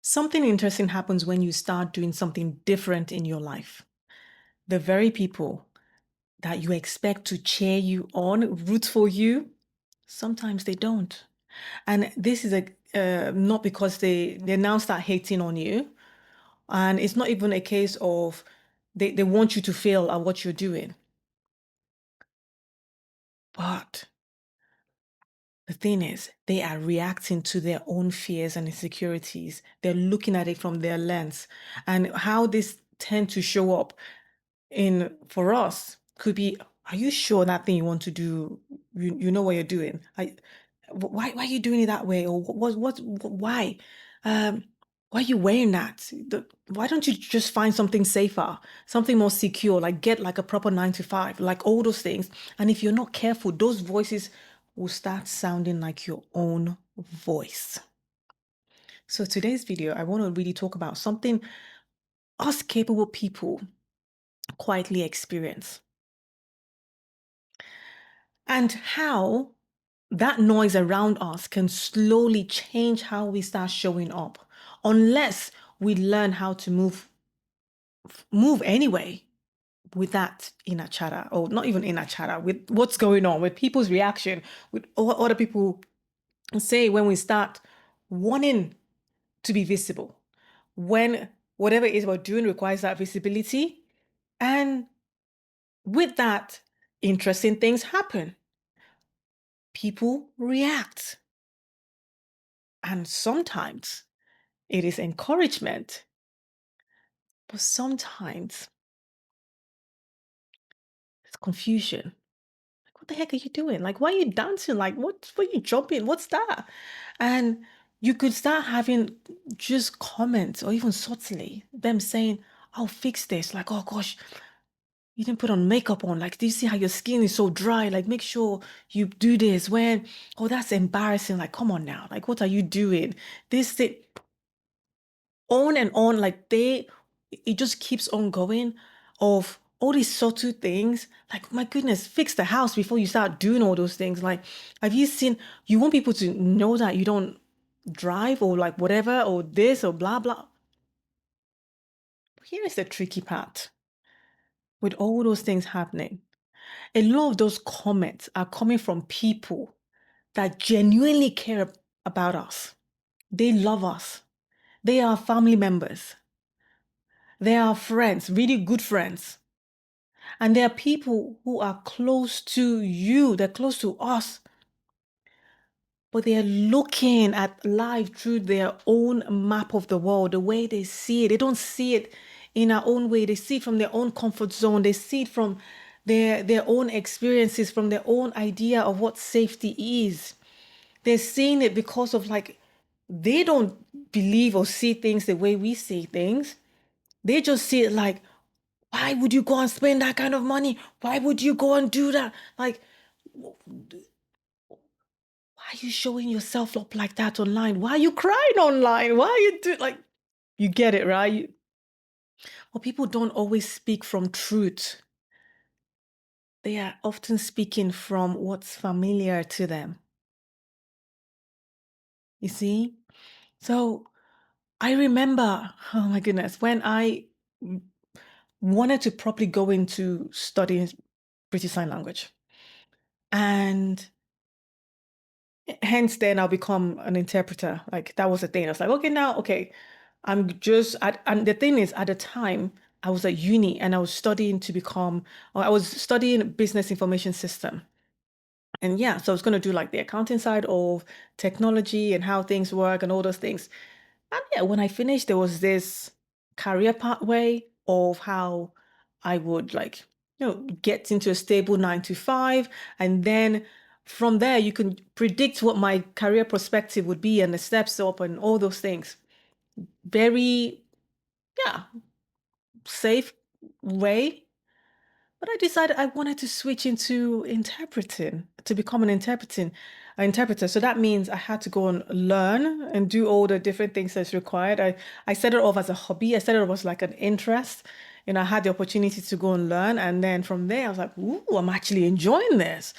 Something interesting happens when you start doing something different in your life. The very people that you expect to cheer you on, root for you, sometimes they don't. And this is not because they now start hating on you. And it's not even a case of they want you to fail at what you're doing. But the thing is, they are reacting to their own fears and insecurities. They're looking at it from their lens. And how this tend to show up in for us could be, are you sure that thing you want to do, you know what you're doing? Why are you doing it that way? Or why? Um, why are you wearing that? Why don't you just find something safer, something more secure, like get like a proper 9 to 5, like all those things. And if you're not careful, those voices will start sounding like your own voice. So today's video, I want to really talk about something us capable people quietly experience and how that noise around us can slowly change how we start showing up unless we learn how to move anyway with that inner chatter, or not even inner chatter, with what's going on, with people's reaction, with what other people say when we start wanting to be visible, when whatever it is we're doing requires that visibility. And with that, interesting things happen. People react. And sometimes it is encouragement, but sometimes it's confusion. Like, what the heck are you doing? Like, why are you dancing? Like, what are you jumping? What's that? And you could start having just comments or even subtly them saying, I'll fix this. Like, oh gosh, you didn't put on makeup on. Like, do you see how your skin is so dry? Like, make sure you do this. When, oh, that's embarrassing. Like, come on now. Like, what are you doing? This thing, on and on, like it just keeps on going of all these subtle things. Like, my goodness, fix the house before you start doing all those things. Like, have you seen, you want people to know that you don't drive or like whatever or this or blah blah. Here is the tricky part. With all those things happening, a lot of those comments are coming from people that genuinely care about us. They love us. They are family members. They are friends, really good friends. And there are people who are close to you, they're close to us, but they're looking at life through their own map of the world, the way they see it. They don't see it in our own way. They see it from their own comfort zone. They see it from their own experiences, from their own idea of what safety is. They're seeing it because of like, they don't believe or see things the way we see things. They just see it like, why would you go and spend that kind of money? Why would you go and do that? Like, why are you showing yourself up like that online? Why are you crying online? Why are you doing like, you get it, right? Well, people don't always speak from truth. They are often speaking from what's familiar to them. You see? So I remember, oh my goodness, when I wanted to properly go into studying British Sign Language. And hence then I'll become an interpreter. Like, that was the thing. I was like, okay, now, okay, and the thing is, at the time I was at uni and I was studying to become, or I was studying business information system. And yeah, so I was going to do like the accounting side of technology and how things work and all those things. And yeah, when I finished, there was this career pathway of how I would like, get into a stable 9 to 5. And then from there, you can predict what my career perspective would be and the steps up and all those things. Very, yeah, safe way. But I decided I wanted to switch into interpreting, to become an interpreter. So that means I had to go and learn and do all the different things that's required. I set it off as a hobby. I set it off as like an interest. And I had the opportunity to go and learn. And then from there, I was like, ooh, I'm actually enjoying this.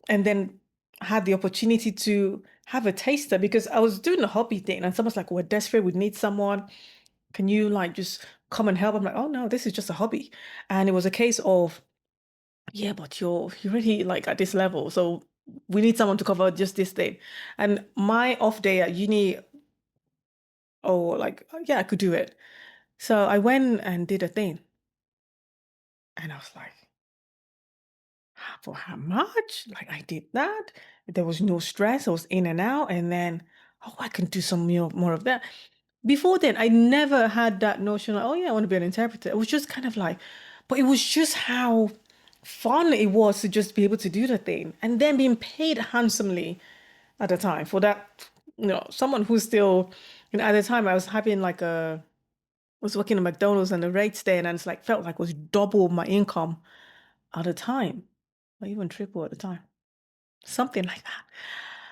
And then I had the opportunity to have a taster because I was doing a hobby thing and someone's like, we're desperate, we need someone. Can you like just come and help? I'm like, oh no, this is just a hobby. And it was a case of, yeah, but you're really like at this level. So we need someone to cover just this thing. And my off day at uni, oh, like, yeah, I could do it. So I went and did a thing. And I was like, for how much? Like I did that. There was no stress. I was in and out. And then, oh, I can do some more of that. Before then, I never had that notion like, oh yeah, I want to be an interpreter. It was just kind of like, but it was just how fun it was to just be able to do the thing and then being paid handsomely at the time for that, someone who's still, at the time I was having like was working at McDonald's and the rates there and it's like felt like it was double my income at the time, or even triple at the time, something like that.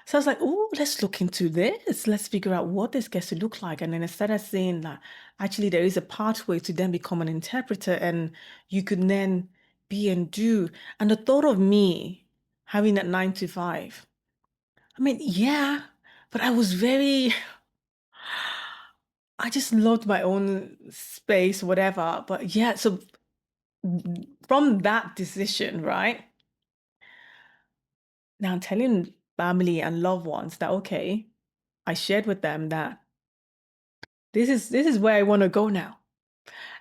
So I was like, oh, let's look into this. Let's figure out what this gets to look like. And then I started seeing that actually there is a pathway to then become an interpreter and you could then be and do. And the thought of me having that 9 to 5, I mean, yeah, but I just loved my own space, whatever. But yeah, so from that decision, right? Now I'm telling family and loved ones that, okay, I shared with them that this is where I want to go now.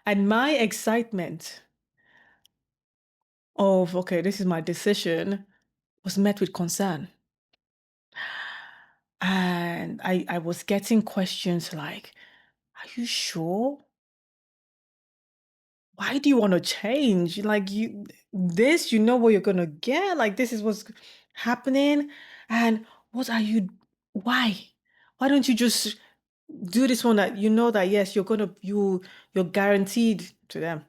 And my excitement of, okay, this is my decision was met with concern. And I was getting questions like, are you sure? Why do you want to change? Like you know what you're gonna get. Like this is what's happening. And what are you, why? Why don't you just do this one that you know that yes, you're guaranteed to them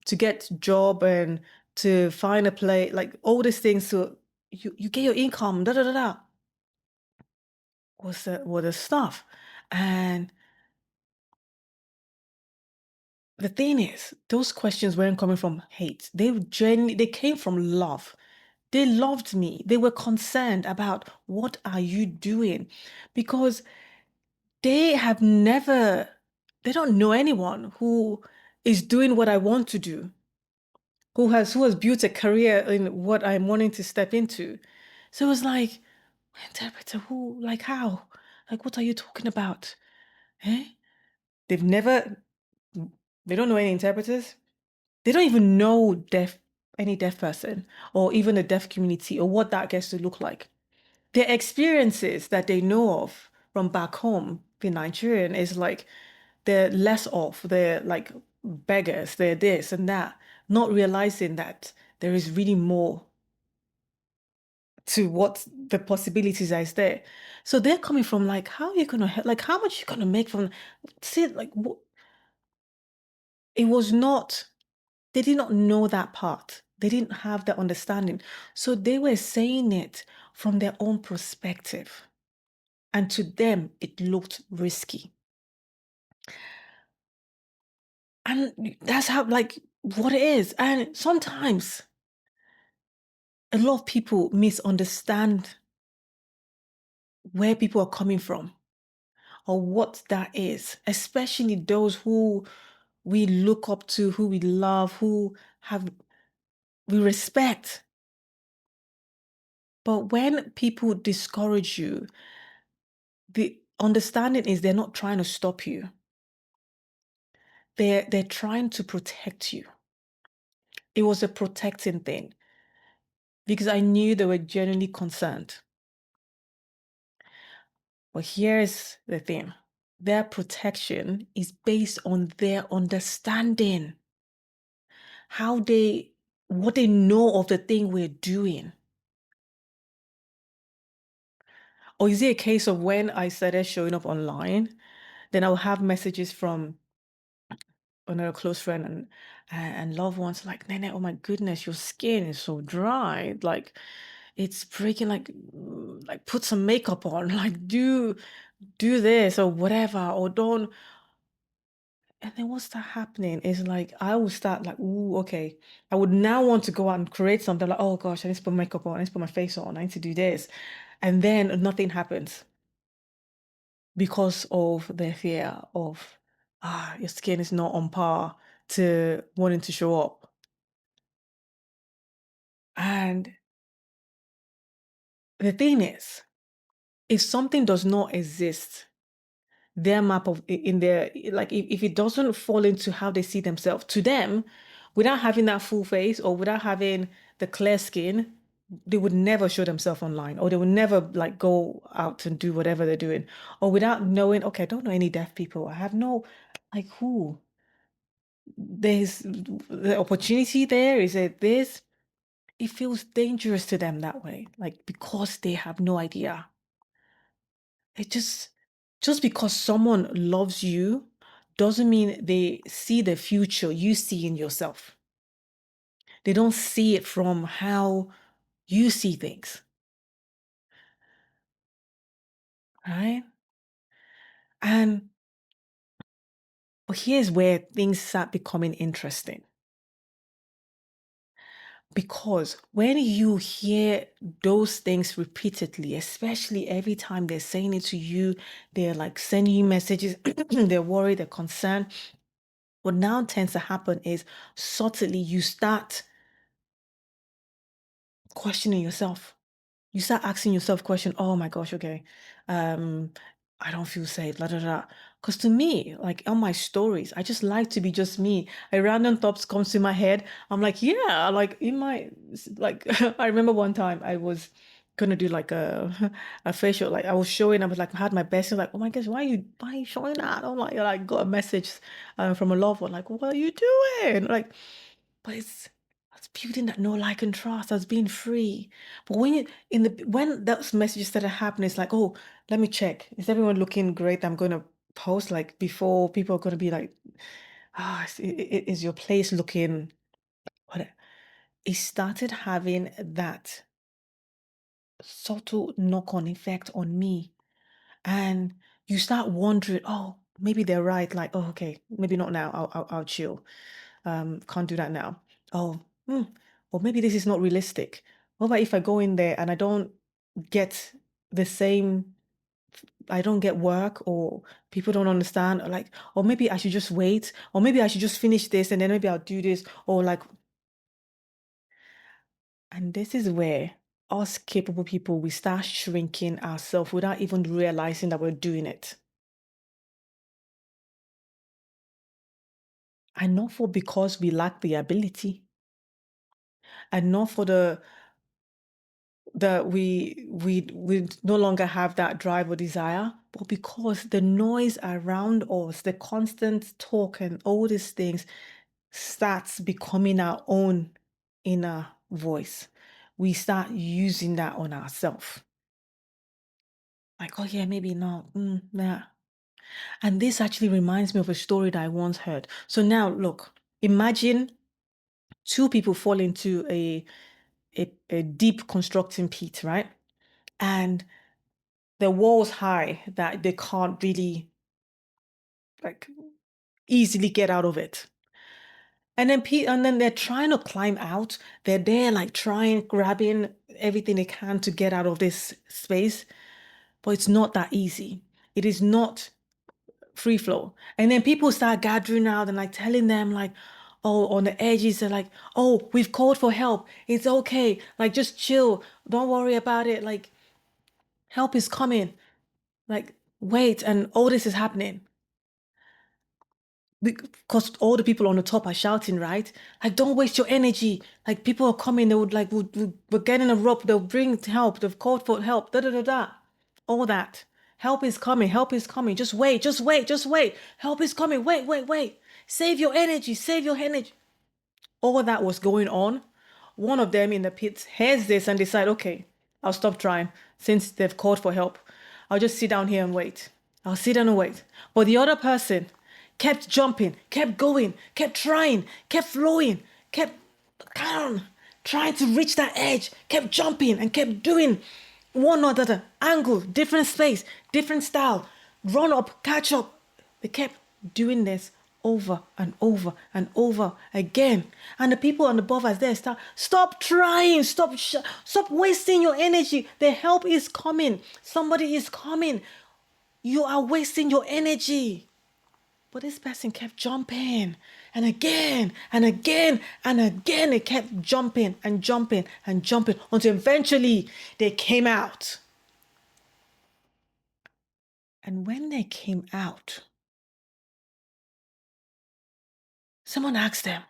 to get job and to find a place, like all these things so you get your income, da da da da. Was the stuff. And the thing is, those questions weren't coming from hate. They came from love. They loved me. They were concerned about what are you doing? Because they have never, they don't know anyone who is doing what I want to do, who has built a career in what I'm wanting to step into. So it was like, interpreter, who, like how? Like, what are you talking about? Eh? They've never, they don't know any interpreters. They don't even know any deaf person or even the deaf community or what that gets to look like. Their experiences that they know of from back home, being Nigerian, is like they're less off, they're like beggars, they're this and that, not realizing that there is really more to what the possibilities are is there. So they're coming from like, how are you gonna help? Like, how much you gonna make from? See, like, it was not. They did not know that part. They didn't have that understanding. So they were saying it from their own perspective. And to them, it looked risky. And that's how, like, what it is. And sometimes a lot of people misunderstand where people are coming from or what that is, especially those who we look up to, who we love, we respect. But when people discourage you, the understanding is they're not trying to stop you. They're trying to protect you. It was a protecting thing because I knew they were genuinely concerned. But here's the thing. Their protection is based on their understanding, how what they know of the thing we're doing. Or is it a case of when I started showing up online, then I'll have messages from another close friend and loved ones like, Nene, oh my goodness, your skin is so dry. Like it's breaking, like put some makeup on, like do this or whatever, or don't. And then what's that happening is like I will start like, ooh, okay. I would now want to go out and create something like, oh gosh, I need to put makeup on, I need to put my face on, I need to do this. And then nothing happens. because of their fear of, your skin is not on par to wanting to show up. And the thing is, if something does not exist, their map of in their like if it doesn't fall into how they see themselves, to them, without having that full face or without having the clear skin, they would never show themselves online, or they would never like go out and do whatever they're doing, or without knowing, okay, I don't know any deaf people. I have no, like, who, there's the opportunity there, is it this? It feels dangerous to them that way, like, because they have no idea. It just because someone loves you doesn't mean they see the future you see in yourself. They don't see it from how you see things, right? And here's where things start becoming interesting. Because when you hear those things repeatedly, especially every time they're saying it to you, they're like sending you messages, they're worried, they're concerned. What now tends to happen is subtly you start questioning yourself. You start asking yourself question, oh my gosh, okay, um, I don't feel safe, blah, blah, blah. Because to me, like on my stories, I just like to be just me. A random thoughts comes to my head. I'm like, yeah, like in my, like, I remember one time I was gonna do like a facial, like I was showing, I was like, I had my best, and like, oh my gosh, why are you showing that? I'm like got a message from a loved one, like, what are you doing? Like, but it's building that no like and trust as being free. But when those messages started happening, it's like, oh, let me check. Is everyone looking great? I'm gonna post like before people are gonna be like, is your place looking what? It started having that subtle knock-on effect on me. And you start wondering, oh, maybe they're right. Like, oh, okay, maybe not now. I'll chill. Can't do that now. Oh, or maybe this is not realistic. What about if I go in there and I don't get the same, I don't get work, or people don't understand, or like, or maybe I should just wait, or maybe I should just finish this and then maybe I'll do this, or like, and this is where us capable people, we start shrinking ourselves without even realizing that we're doing it. And not for because we lack the ability, and not for that we no longer have that drive or desire, but because the noise around us, the constant talk and all these things starts becoming our own inner voice. We start using that on ourselves. Like, oh yeah, maybe not. Nah. And this actually reminds me of a story that I once heard. So now look, imagine two people fall into a deep constructing pit, right? And the wall's high that they can't really like easily get out of it. And then they're trying to climb out. They're there like trying, grabbing everything they can to get out of this space. But it's not that easy. It is not free flow. And then people start gathering out and like telling them like, oh, on the edges, they're like, oh, we've called for help. It's okay. Like just chill. Don't worry about it. Like help is coming. Like wait, and all this is happening because all the people on the top are shouting, right? Like, don't waste your energy. Like, people are coming, they would like, we're getting a rope, they'll bring help, they've called for help, da da da da. All that. Help is coming, help is coming. Just wait, just wait, just wait. Help is coming, wait, wait, wait. Save your energy, save your energy. All that was going on. One of them in the pit hears this and decide, okay, I'll stop trying since they've called for help. I'll just sit down here and wait. I'll sit down and wait. But the other person kept jumping, kept going, kept trying, kept flowing, kept on, trying to reach that edge, kept jumping and kept doing one or other angle, different space, different style, run up, catch up. They kept doing this over and over and over again. And the people on the above us there stop trying, stop wasting your energy. The help is coming. Somebody is coming. You are wasting your energy. But this person kept jumping, and again and again and again. They kept jumping and jumping and jumping until eventually they came out. And when they came out, someone asked them,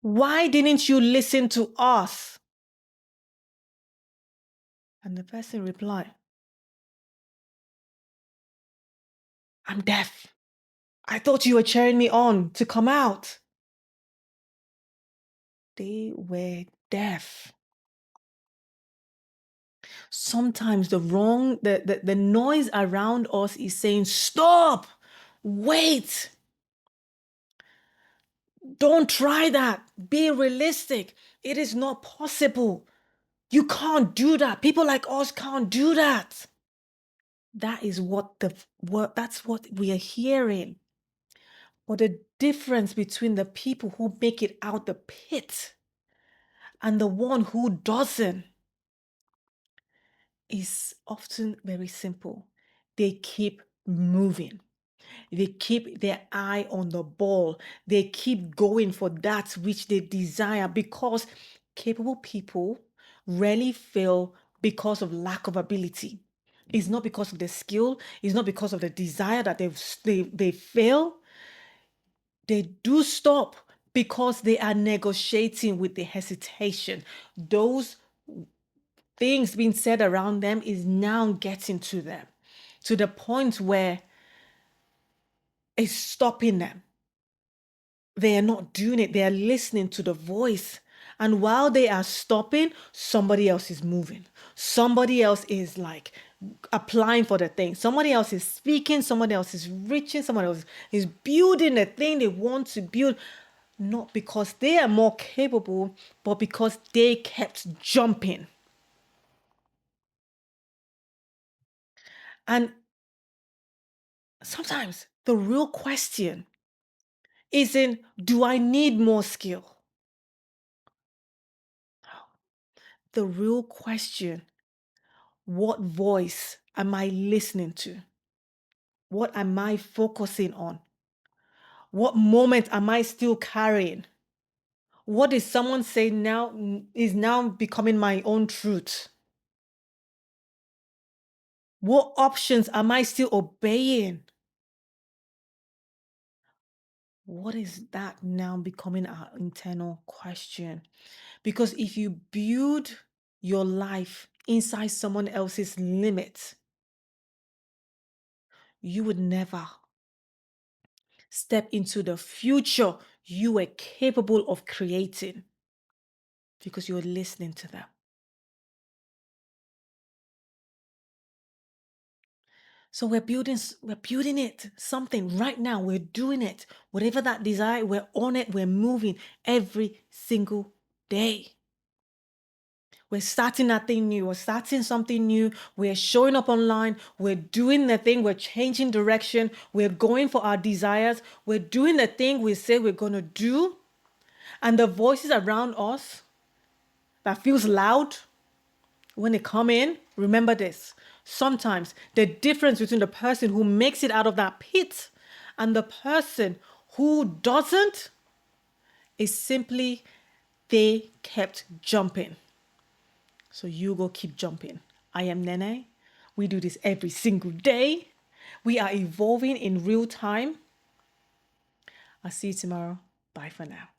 "Why didn't you listen to us?" And the person replied, "I'm deaf. I thought you were cheering me on to come out." They were deaf. Sometimes the noise around us is saying, "Stop, wait, don't try that. Be realistic. It is not possible. You can't do that. People like us can't do that." That is that's what we are hearing. But the difference between the people who make it out the pit and the one who doesn't is often very simple. They keep moving. They keep their eye on the ball. They keep going for that which they desire, because capable people rarely fail because of lack of ability. It's not because of the skill. It's not because of the desire that they fail. They do stop because they are negotiating with the hesitation. Those things being said around them is now getting to them, to the point where it's stopping them. They are not doing it. They are listening to the voice. And while they are stopping, somebody else is moving. Somebody else is like applying for the thing. Somebody else is speaking. Somebody else is reaching. Somebody else is building the thing they want to build. Not because they are more capable, but because they kept jumping. And sometimes the real question isn't, do I need more skill? The real question, what voice am I listening to? What am I focusing on? What moment am I still carrying? What is someone saying now is now becoming my own truth? What options am I still obeying? What is that now becoming our internal question? Because if you build your life inside someone else's limits, you would never step into the future you were capable of creating, because you're listening to them. So we're building it, something right now. We're doing it. Whatever that desire, we're on it. We're moving every single day. We're starting that thing new. We're starting something new. We're showing up online. We're doing the thing. We're changing direction. We're going for our desires. We're doing the thing we say we're going to do. And the voices around us that feels loud, when they come in, remember this. Sometimes the difference between the person who makes it out of that pit and the person who doesn't is simply they kept jumping. So you go keep jumping. I am Nene. We do this every single day. We are evolving in real time. I'll see you tomorrow. Bye for now.